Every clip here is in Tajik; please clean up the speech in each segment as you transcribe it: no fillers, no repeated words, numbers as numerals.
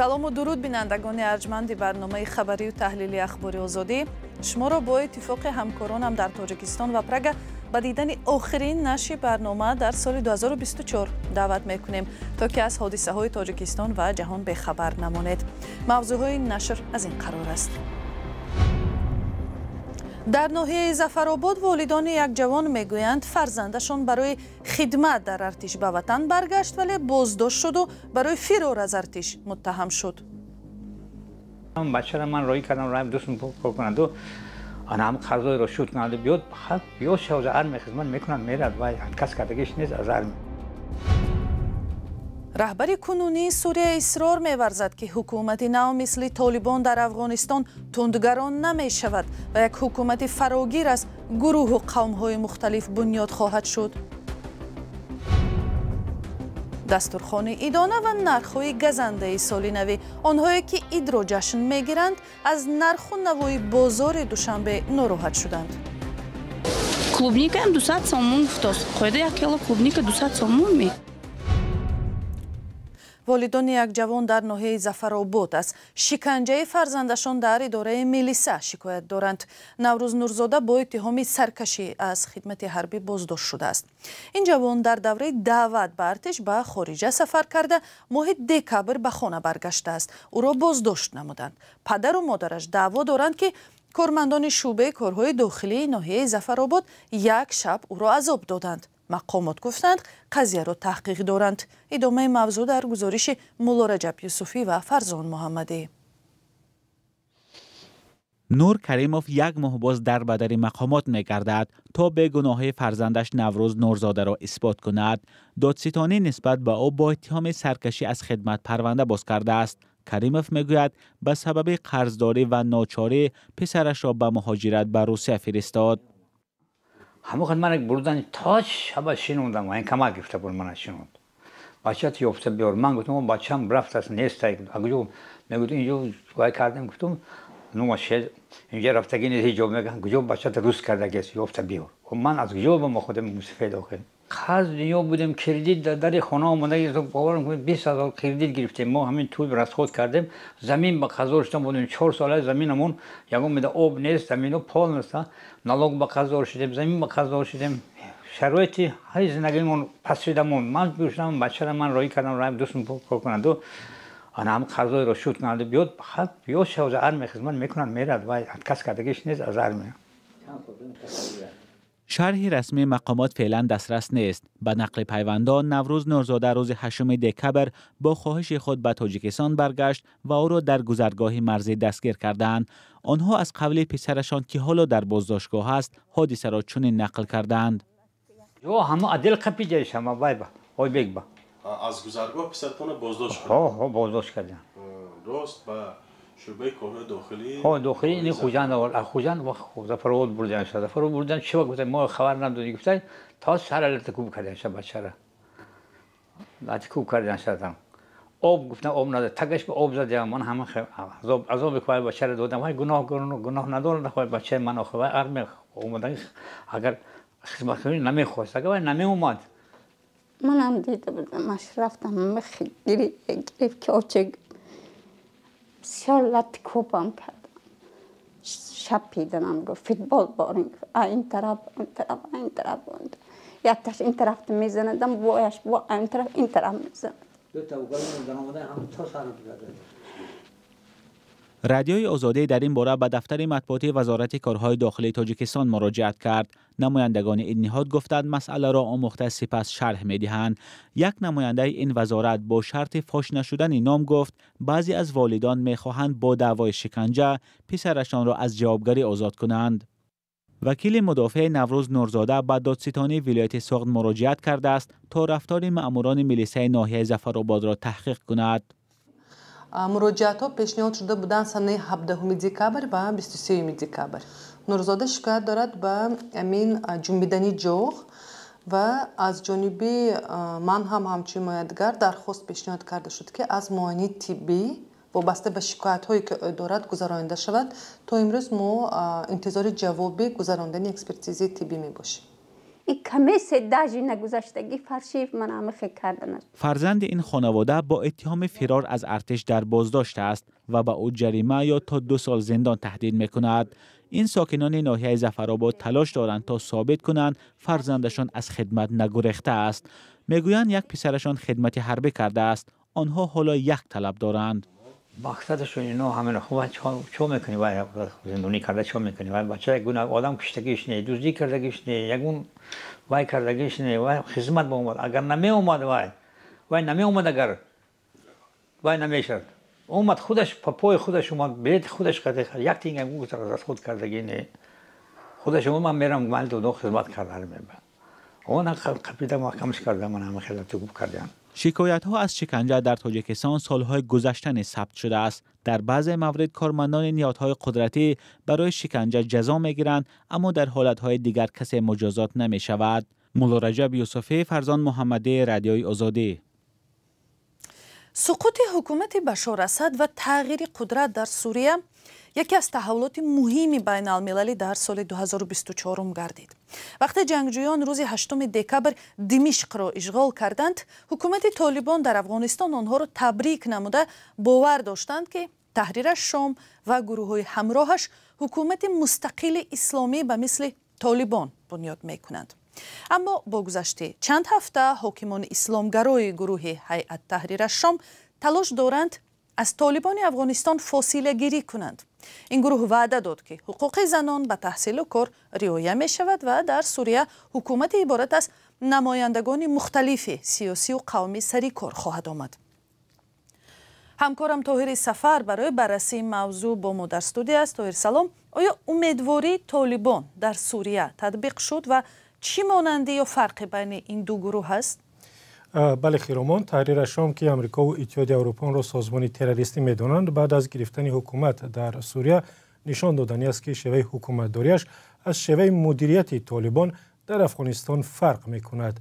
салому дуруд бинандагони арҷманди барномаи хабарию таҳлили ахбори озодӣ. шуморо бо иттифоқи ҳамкоронам дар тоҷикистон ва Прага ба дидани охирин нашри барнома дар соли 2024 даъват мекунем, то ки аз ҳодисаҳои Тоҷикистон ва ҷаҳон бехабар намонед. мавзӯъҳои нашр аз ин қарор аст. дар ноҳияи Зафаробод волидони як ҷавон мегӯянд фарзандашон барои хидмат дар артиш ба ватан баргашт, вале боздошт шуду барои фирор аз артиш муттаҳам шуд. бачаро ман роҳӣ кардам раим дӯстм кор кунаду ҳам қарзоиро шуд кунаду биёд шавз армия хизмат мекунад мерад ва кас кардагиш нест аз армия. раҳбари кунунии Сурия исрор меварзад ки ҳукумати нав мисли Толибон дар Афғонистон тундгарон намешавад ва як ҳукумати фарогир аз гурӯҳу қавмҳои мухталиф бунёд хоҳад шуд. дастурхони идона ва нархҳои газандаи соли навӣ. онҳое ки идро ҷашн мегиранд аз нарху навои бозори душанбе нороҳат шуданд. клубника 200 сомон гуфтост. қоида 1 кило клубника 200 сомон ми. волидони як ҷавон дар ноҳияи Зафаробод аз шиканҷаи фарзандашон дар идораи милиса шикоят доранд. Наврӯз Нурзода бо иттиҳоми саркашӣ аз хидмати ҳарбӣ боздошт шудааст. ин ҷавон дар давраи даъват ба артиш ба хориҷа сафар карда моҳи декабр ба хона баргаштааст. ӯро боздошт намуданд. падару модараш даъво доранд ки кормандони шӯъбаи корҳои дохилии ноҳияи Зафаробод як шаб ӯро азоб доданд. мақомот гуфтанд қазияро таҳқиқ доранд. идомаи мавзӯъ дар гузориши мулло Раҷаб Юсуфӣ ва Фарзон Муҳаммадӣ. нур каримов як моҳ боз дар бадари мақомот мегардад то бегуноҳии фарзандаш Наврӯз Нурзодаро исбот кунад. додситонӣ нисбат ба ӯ бо иттиҳоми саркашӣ аз хидмат парванда боз кардааст. каримов мегӯяд ба сабаби қарздорӣ ва ночорӣ писарашро ба муҳоҷират ба Русия фиристод. ҳамон ман бурдан то шаба шинондам ва ин камак гирифта буд мана шинонд. бачаат ёфта биёр. ман гуфтам бачаам рафтааст нестай. агуҷо мегӯд инҷо вай кардем гуфтам нума шез инҷа рафтаги нест ҳиҷоб мегӯяд гуҷо бачаат рус кардагист ёфта биёр. ман аз гуҷо ба мо худам мусифед охир. қаз дунё будем кредит дар дари хона омадаги боварам 20 000 кредит гирифтем. мо ҳамин тӯл расход кардем. замин ба қазор шудем будем 4 сола заминамон ягон меда об нест замино пол нест. налог ба қазор шудем замин ба қазор шудем. шароити ҳари зиндагимон пасшидамон. ман гӯштам бачаро ман роҳӣ кардам раим дӯстм кор кунаду ҳам қарзоиро шуд кунаду биёд шавз армия хизмат мекунад мерад ва кас кардагиш нест аз армия. шарҳи расмии мақомот феълан дастрас нест. ба нақли пайвандон Наврӯз Нурзода рӯзи 8 декабр бо хоҳиши худ ба Тоҷикистон баргашт ва ӯро дар гузаргоҳи марзӣ дастгир карданд. онҳо аз қавли писарашон ки ҳоло дар боздоштгоҳ аст ҳодисаро чунин нақл карданд. ё ҳама адел қапи ҷайшама байба ойбекба аз гузаргоҳ писартона боздошт боздошт кардем. рост ба шӯъбаи корҳои дохилӣ дохилӣ ин хуҷанд хуҷанд ва Зафаробод бурдан шуд. Зафаробод бурдан чива гуфтем мо хабар надодем гуфтем то саралата кӯб кардан шуд бачара. лати кӯб кардан шудам. об гуфтам об нада тагаш ба об задем ман ҳама азоб кӯбай бачара додам. вай гуноҳ надорад хой бачаи ман охир вай армия омадаги агар хизмат кунӣ намехост агар вай намеомад. манам дида будам аш рафтам гирифт ки очег بسیار لط کوبم کردم شب پیدنم گفت فوتبال بارین این طرف اون طرف این طرف یک تاش این طرف میزندم بویش با این طرف میزند رادیوی آزادی در این باره به دفتر مطبوعاتی وزارت کارهای داخلی تاجیکستان مراجعت کرد. نمایندگان این نهاد گفتند مسئله را آموخته سپس شرح می‌دهند. یک نماینده این وزارت با شرط فاش نشدن نام گفت بعضی از والدان می‌خواهند با دعوای شکنجه پسرشان را از جوابگری آزاد کنند. وکیل مدافع نوروز نورزاده به دادستانی ولایت سوغد مراجعت کرده است تا رفتار مأموران میلیسای ناحیه ظفرآباد را تحقیق کند. مراجعات ها پیشنهاد شده بودند سنه 17 دکبر و 23 دکبر. نورزاده شکایت دارد به امین جنبیدنی جوغ و از جانب من هم همچون مایدگر درخواست پیشنهاد کرده شد که از معاینه طبی وابسته به شکایت هایی که دارد گذرانده شود. تا امروز ما انتظار جواب گذراندن اکسپرتیزی طبی می باشیم. این کمیس داجی نگذشتگی فرشی من هم خیلی کردن است. فرزند این خانواده با اتهام فرار از ارتش در بازداشت است و به او جریمه یا تا 2 سال زندان تهدید میکند. این ساکنان ناحیه ظفرآباد تلاش دارند تا ثابت کنند فرزندشان از خدمت نگریخته است. میگویند یک پسرشان خدمت حربی کرده است. آنها حالا یک طلب دارند. مقصدشون اینا همین خوبه چه میکنی وای زندانی کرده چه میکنی وای بچه یک گونه آدم کشتگیش نه دزدی کردگیش نه یگون وای کردگیش نه وای خدمت به اومد اگر نمی اومد وای نمی اومد اگر وای نمیشد اومد خودش پای خودش اومد بیت خودش کرده یک تینگ هم گفت از خود کردگی نه خودش من میرم مال دو خدمت کرده میبرم اون قبیله محکمش کرده من هم خدمت خوب کردم. شکایت ها از شکنجه در تاجیکستان سالهای گذشته ثبت شده است. در بعضی موارد کارمندان نهادهای قدرتی برای شکنجه جزا میگیرند اما در حالتهای دیگر کسی مجازات نمی شود. مولا رجب یوسفی، فرزان محمدی، رادیوی آزادی. سقوط حکومت بشار اسد و تغییر قدرت در سوریه یکی از تحولات مهمی بین المللی در سال 2024 گردید. وقتی جنگجویان روز 8 دکبر دمشق را اشغال کردند، حکومت طالبان در افغانستان آنها را تبریک نموده باور داشتند که تحریر شام و گروه‌های همراهش حکومت مستقل اسلامی به مثل طالبان بنیاد می‌کنند. اما با گذشت چند هفته حاکمان اسلامگرای گروه هیئت تحریر شام تلاش دارند از طالبان افغانستان فاصله گیری کنند. این گروه وعده داد که حقوق زنان به تحصیل و کار رعایت می شود و در سوریه حکومت عبارت از نمایندگان مختلف سیاسی و قومی سری کار خواهد آمد. همکارم طاهر سفر برای بررسی این موضوع با ما در استودیو است. طاهر سلام. آیا امیدواری طالبان در سوریه تطبیق شد و چی مانندی یا فرقی بین این دو گروه هست؟ بله خیرامان، تحریر شام که امریکا و اتحادیه اروپا را سازمان تروریستی می‌دانند بعد از گرفتن حکومت در سوریه نشان دادنی است که شیوه حکومتداریش از شیوه مدیریت طالبان در افغانستان فرق می‌کند.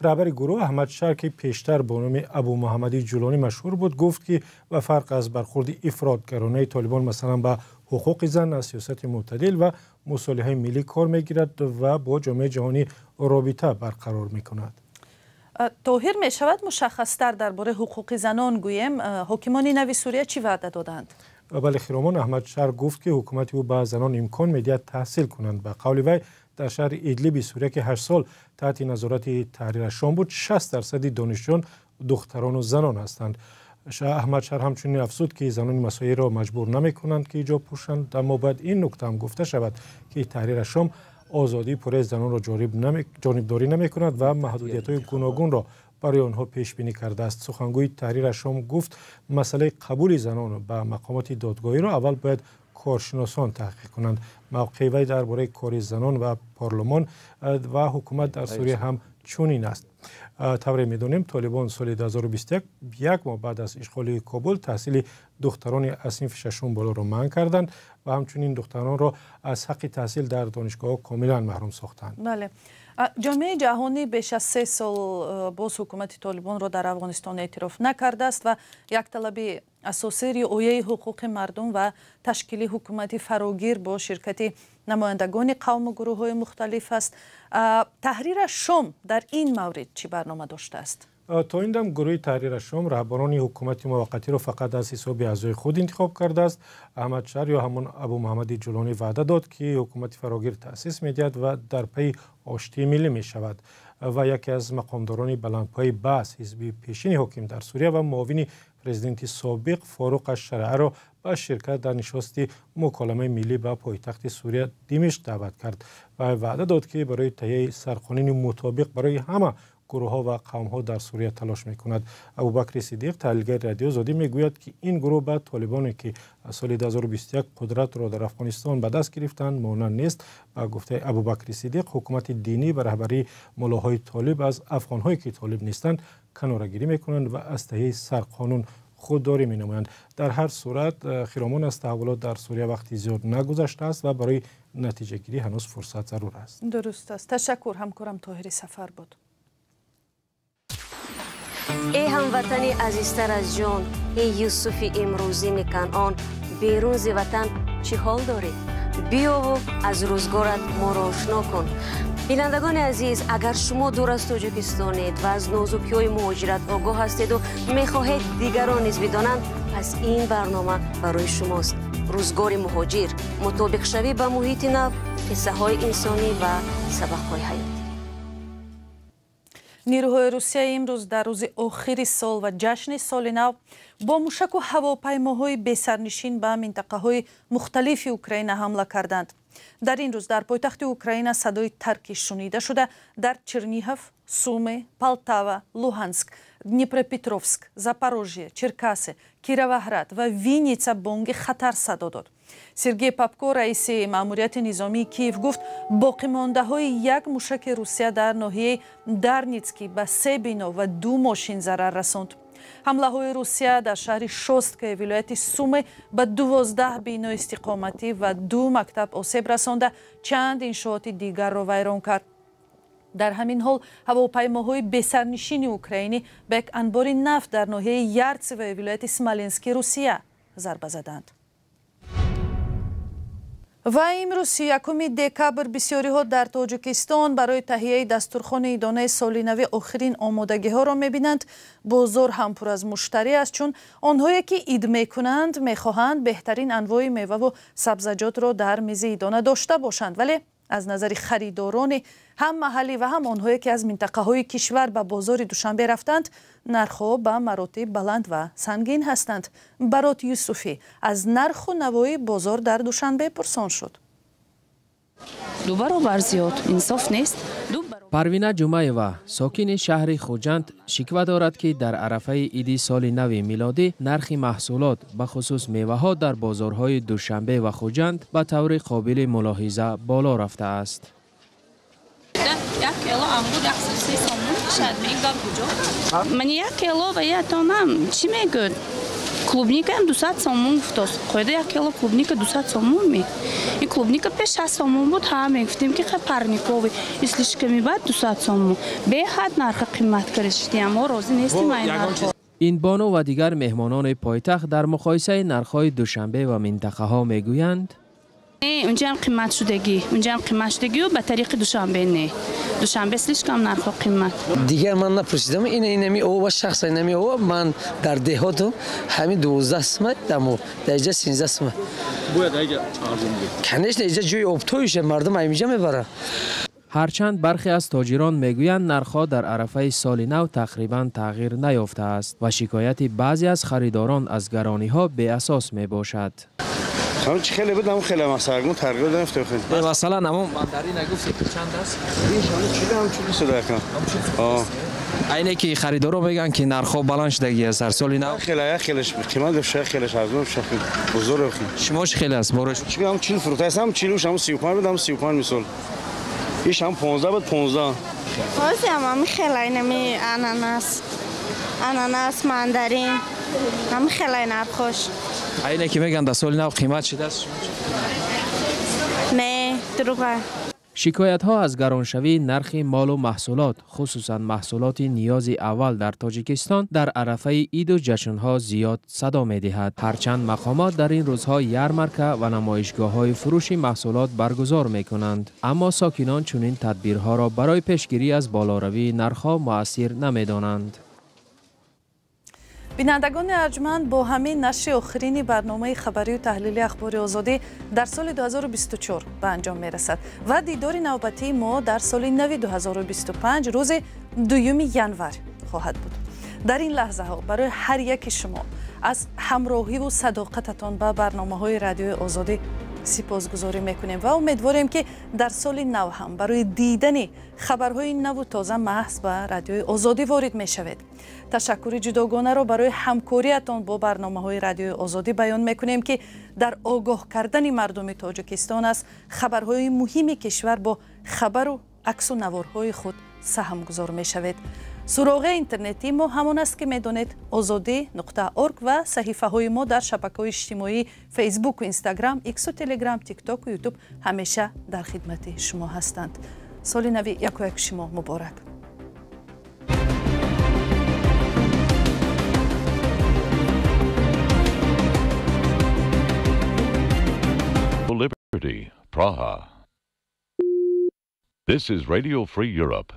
رهبر گروه احمد شر که پیشتر با نام ابو محمدی جولانی مشهور بود گفت که به فرق از برخورد افراطگرانه طالبان مثلا به حقوق زن از سیاست معتدل و مصالحه ملی کار می‌گیرد و با جامعه جهانی رابطه برقرار می‌کند. طاهر می شود مشخص‌تر درباره حقوق زنان گویم حاکمان نو سوریه چی وعده دادند؟ بله خیرامان، احمد شر گفت که حکومت او به زنان امکان می‌دهد تحصیل کنند. به قول وی در شهر ادلیب سوریه که 8 سال تحت نظارت تحریر شام بود 60% دانشجویان دختران و زنان هستند. احمد شر همچنین افزود که زنان مسائل را مجبور نمی‌کنند که حجاب پوشند، اما بعد این نکته هم گفته شود که تحریر شام آزادی پرهیز زنان را جانبداری نمی‌کند و محدودیت‌های گوناگون را برای آنها پیش بینی کرده است. سخنگوی تحریر شام گفت مسئله قبول زنان به مقامات دادگاهی را اول باید کارشناسان تحقیق کنند. موقع وی درباره کار زنان و پارلمان و حکومت در سوریه هم چنین است. طوری می‌دانیم طالبان سال 2021 یک ماه بعد از اشغال کابل تحصیل دختران از صنف ششم بالا را منع کردند و همچنین دختران را از حق تحصیل در دانشگاه کاملا محروم ساختند. بله. جامعه جهانی بیش از 3 سال باز حکومت طالبان را در افغانستان اعتراف نکرده است و یک طلب اساسی رعایت حقوق مردم و تشکیل حکومتی فراگیر با شرکت نمایندگان قوم و گروه‌های مختلف است. تحریر شام در این مورد چی برنامه داشته است؟ تا این دم گروه تحریر شام رهبران حکومت موقتی را فقط از حساب اعضای خود انتخاب کرده است. احمد شر یا همان ابو محمدی جولانی وعده داد که حکومت فراگیر تأسیس می‌دهد و در پی آشتی ملی می شود و یکی از مقامداران بلندپای بحث حزب پیشین حاکم در سوریه و معاون پرزیدنت سابق فاروق الشرعه را به شرکت در نشست مکالمه ملی به پایتخت سوریه دمشق دعوت کرد و وعده داد که برای تهیه سرقانون مطابق برای همه گروه‌ها و قوم‌ها در سوریه تلاش می‌کند. ابوبکر صدیق تحلیلگر رادیو آزادی می‌گوید که این گروه به طالبانی که از سال 2021 قدرت را در افغانستان به دست گرفتند مانند نیست. با گفته ابوبکر صدیق حکومت دینی به رهبری ملاهای طالب از افغان‌هایی که طالب نیستند کناره‌گیری می‌کنند و از تهیه سرقانون خودداری می‌نمایند. در هر صورت خیرامان از تحولات در سوریه وقتی زیاد نگذشته است و برای نتیجه گیری هنوز فرصت ضرور است. درست است. تشکر همکارم طاهر سفر بود. ای هموطنی عزیزتر از جان، ای یوسف امروزین کنعان، بیرون ز وطن چه حال داری؟ بیا و از روزگارت ما را آشنا کن. بینندگان عزیز، اگر شما دور از تاجیکستانید و از نازکی‌های مهاجرت آگاه هستید و می‌خواهید دیگران نیز بدانند، پس این برنامه برای شماست. روزگار مهاجر، مطابق شوی به محیط نو، قصه‌های انسانی و سبق‌های حیاتی. نیروهای روسیه امروز در روز آخر سال و جشن سال نو با موشک و هواپیماهای بی‌سرنشین به منطقه‌های مختلف اوکراین حمله کردند. در این روز در پایتخت اوکراین صدای ترکی شنیده شده. در چرنیهف، سومی، پالتاوا، لوهانسک، دنیپروپетровسک، زاپاروژیه، چرکاسه، کیروоград و وینیتسا بانگ خطر صدا داد. سرگئی پاپکو رئیس ماموریت نظامی کیف گفت باقی‌مانده‌های یک موشک روسیه در ناحیه دارنیتسکی به 3 بینا و 2 ماشین ضرر رساند. حمله‌های روسیه در شهر شوستکای ولایت سومی به 12 بینا استقامتی و 2 مکتب آسیب رسانده، چند انشاءات دیگر را ویران کرد. در همین حال هواپیماهای بی‌سرنشین اوکراینی به یک انبار نفت در ناحیه یارتس و ولایت اسمالینسک روسیه ضربه زدند. و امروز 1 دکبر بسیاری‌ها در تاجیکستان برای تهیه دستورخوان ایدانه سال نو آخرین آمادگی‌ها را می‌بینند. بازار هم پر از مشتری است، چون آنهایی که عید می‌کنند می‌خواهند بهترین انواع میوه و سبزیجات را در میز ایدانه داشته باشند، ولی از نظر خریداران هم محلی و هم آنهایی که از منطقه‌های کشور به بازار دوشنبه رفتند، نرخ‌ها به مراتب بلند و سنگین هستند. برات یوسفی از نرخ و نوای بازار در دوشنبه پرسان شد. 2 برابر زیاد انصاف نیست. پروینه جمعیوا ساکن شهر خوجند شکوه دارد که در عرفه عید سال نو میلادی نرخ محصولات به خصوص میوه ها در بازارهای دوشنبه و خوجند به طور قابل ملاحظه بالا رفته است. 1 کیلو انگور 130 سوم شد. میگم کجا؟ من 1 کیلو و 1 تونم چی میگن؟ Клубника им 200 сомон гуфтост. Қоида 1 кило клубника 200 сомон ми. И клубника 5-6 сомон буд, ҳама гуфтем ки парникови и слишком бад 200 сомон. Беҳад нархи қимат кардишти, аммо розӣ нестим айн нархо. این بانو و دیگر مهمانان پایتخت در مقایسه نرخ‌های دوشنبه و منطقه‌ها میگویند اونجا هم قیمت شدگی، اونجا هم قیمت شدگی و به طریق دوشنبه نه. دوشنبه سلیش کم نرخ و قیمت. دیگر من نپرسیدم اینمی او و شخص اینمی او من در دهاتو همین 12 سمت دمو درجه 13 سمت. باید اگه ارزون بود. کنش اینجا جوی آبتویشه مردم اینجا میبره. هرچند برخی از تاجران میگویند نرخ‌ها در عرفه سال نو تقریبا تغییر نیافته است و شکایت بعضی از خریداران از گرانی‌ها بی اساس میباشد. خانم چی خیلی بود، خیلی مسئله تغییر نفته خیلی. مثلا نمون مندری نگفتی که چند است؟ این چیلی صدا کنم. اینه که خریدارا میگن که نرخ‌ها بلند شدگی است هر سال نو. خیلیش قیمت داشته خیلیش ارزون شده بزرگ خیلی. شماش خیلی است بارش. چی هم 40 فروخته است، هم 40 هم 35 بدم 35 میسال. ایش هم 15 بود 15. واسه هم خیلی اینمی اناناس ماندارین هم خیلی نرخوش. اینه که میگن در سال نو قیمت شده است. نه دروغه. شکایت ها از گرانشوی نرخ مال و محصولات خصوصا محصولات نیاز اول در تاجیکستان در عرفه عید و جشن ها زیاد صدا می دهد. هرچند مقامات در این روزها یارمرکه و نمایشگاه های فروش محصولات برگزار می کنند، اما ساکنان چنین تدبیرها را برای پیشگیری از بالاروی نرخ ها مؤثر نمی دانند. بینندگان ارجمند، با همین نشر آخرین برنامه خبری و تحلیلی اخبار آزادی در سال 2024 به انجام می رسد و دیدار نوبتی ما در سال نو 2025 روز 2 ژانویه خواهد بود. در این لحظه ها برای هر یک شما از همراهی و صداقتتان به برنامه های رادیو آزادی سپاسگزاری میکنیم و امیدواریم که در سال نو هم برای دیدن خبرهای نو و تازه محض به رادیو آزادی وارد میشوید. تشکر جداگانه را برای همکاریتان با برنامه‌های رادیو آزادی بیان میکنیم که در آگاه کردن مردم تاجیکستان از خبرهای مهم کشور با خبر و عکس و نوارهای خود سهم گذار میشوید. سراغ اینترنتی ما همان است که میدانید azadi.org و صحیفه های ما در شبکه‌های اجتماعی فیسبوک و اینستاگرام، ایکس و تلگرام، تیک تاک و یوتیوب همیشه در خدمت شما هستند. سال نو یک شما مبارک. Liberty, Praha. This is Radio Free Europe.